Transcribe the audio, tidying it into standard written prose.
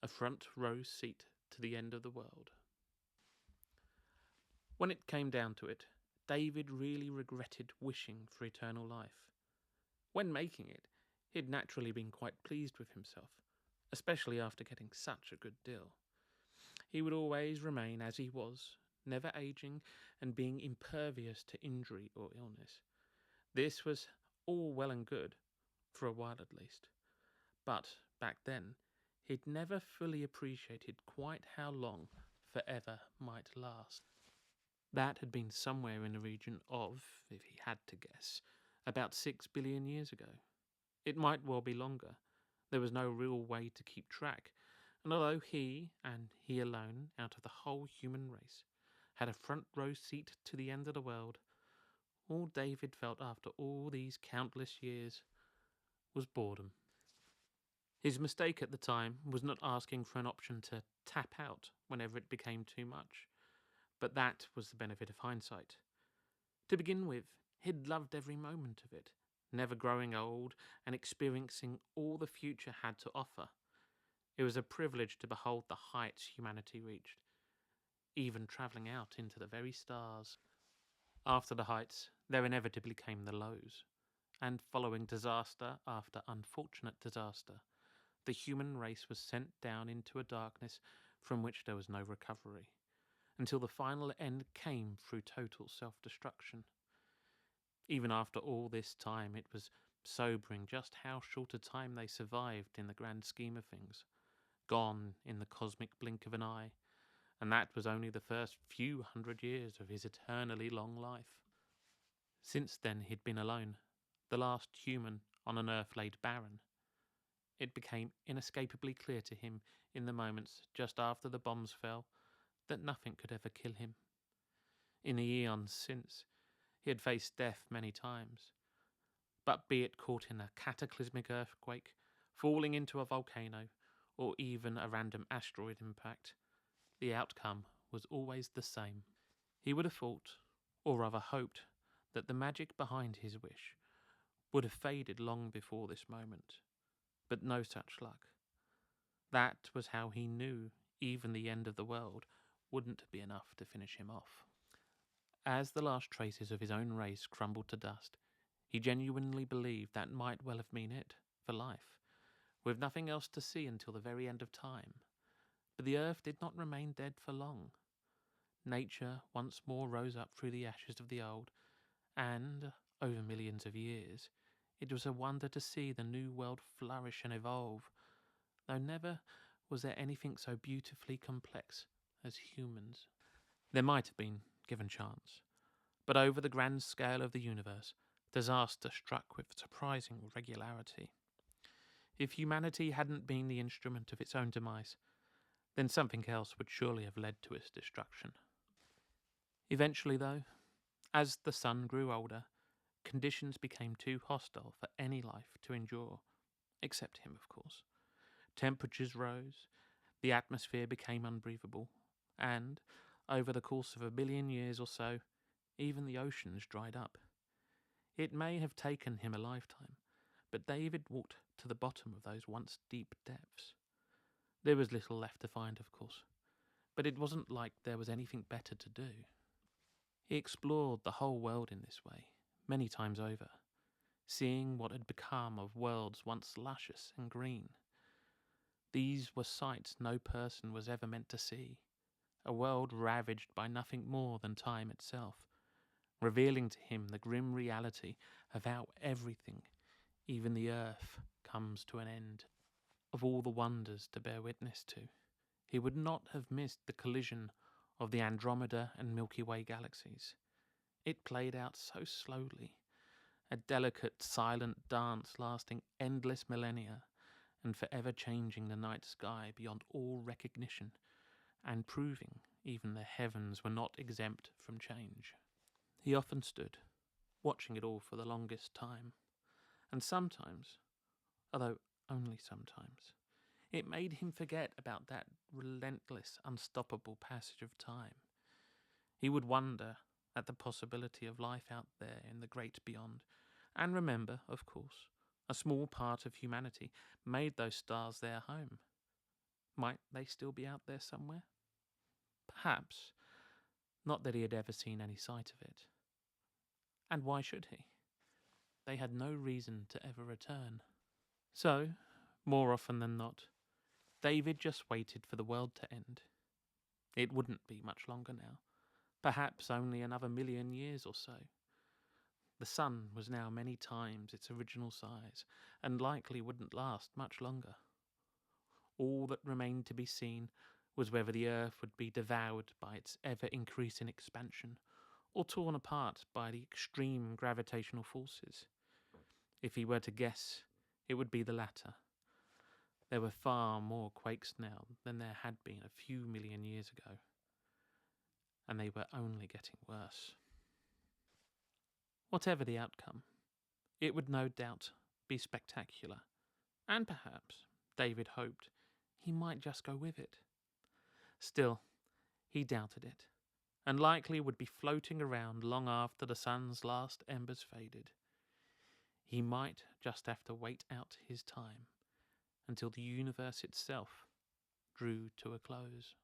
a front row seat to the end of the world. When it came down to it, David really regretted wishing for eternal life. When making it, he had naturally been quite pleased with himself, especially after getting such a good deal. He would always remain as he was, never aging and being impervious to injury or illness. This was all well and good, for a while at least. But back then, he'd never fully appreciated quite how long forever might last. That had been somewhere in the region of, if he had to guess, about 6 billion years ago. It might well be longer. There was no real way to keep track, and although he, and he alone, out of the whole human race, had a front row seat to the end of the world, all David felt after all these countless years was boredom. His mistake at the time was not asking for an option to tap out whenever it became too much, but that was the benefit of hindsight. To begin with, he'd loved every moment of it, never growing old and experiencing all the future had to offer. It was a privilege to behold the heights humanity reached, even travelling out into the very stars. After the heights, there inevitably came the lows, and following disaster after unfortunate disaster, the human race was sent down into a darkness from which there was no recovery, until the final end came through total self-destruction. Even after all this time, it was sobering just how short a time they survived in the grand scheme of things, gone in the cosmic blink of an eye, and that was only the first few hundred years of his eternally long life. Since then he'd been alone, the last human on an earth laid barren. It became inescapably clear to him in the moments just after the bombs fell that nothing could ever kill him. In the eons since, he had faced death many times, but be it caught in a cataclysmic earthquake, falling into a volcano, or even a random asteroid impact, the outcome was always the same. He would have thought, or rather hoped, that the magic behind his wish would have faded long before this moment, but no such luck. That was how he knew even the end of the world wouldn't be enough to finish him off. As the last traces of his own race crumbled to dust, he genuinely believed that might well have been it, for life, with nothing else to see until the very end of time. But the earth did not remain dead for long. Nature once more rose up through the ashes of the old, and, over millions of years, it was a wonder to see the new world flourish and evolve, though never was there anything so beautifully complex as humans. There might have been, given chance, but over the grand scale of the universe, disaster struck with surprising regularity. If humanity hadn't been the instrument of its own demise, then something else would surely have led to its destruction. Eventually, though, as the sun grew older, conditions became too hostile for any life to endure, except him, of course. Temperatures rose, the atmosphere became unbreathable, and, over the course of 1 billion years or so, even the oceans dried up. It may have taken him a lifetime, but David walked to the bottom of those once deep depths. There was little left to find, of course, but it wasn't like there was anything better to do. He explored the whole world in this way, many times over, seeing what had become of worlds once luscious and green. These were sights no person was ever meant to see, a world ravaged by nothing more than time itself, revealing to him the grim reality of how everything, even the earth, comes to an end, of all the wonders to bear witness to. He would not have missed the collision of the Andromeda and Milky Way galaxies. It played out so slowly, a delicate, silent dance lasting endless millennia, and forever changing the night sky beyond all recognition, and proving even the heavens were not exempt from change. He often stood, watching it all for the longest time, and sometimes, although only sometimes, it made him forget about that relentless, unstoppable passage of time. He would wonder at the possibility of life out there in the great beyond, and remember, of course, a small part of humanity made those stars their home. Might they still be out there somewhere? Perhaps. Not that he had ever seen any sight of it. And why should he? They had no reason to ever return. So, more often than not, David just waited for the world to end. It wouldn't be much longer now. Perhaps only another 1,000,000 years or so. The sun was now many times its original size, and likely wouldn't last much longer. All that remained to be seen was whether the earth would be devoured by its ever-increasing expansion, or torn apart by the extreme gravitational forces. If he were to guess, it would be the latter. There were far more quakes now than there had been a few million years ago, and they were only getting worse. Whatever the outcome, it would no doubt be spectacular, and perhaps, David hoped, he might just go with it. Still, he doubted it, and likely would be floating around long after the sun's last embers faded. He might just have to wait out his time until the universe itself drew to a close.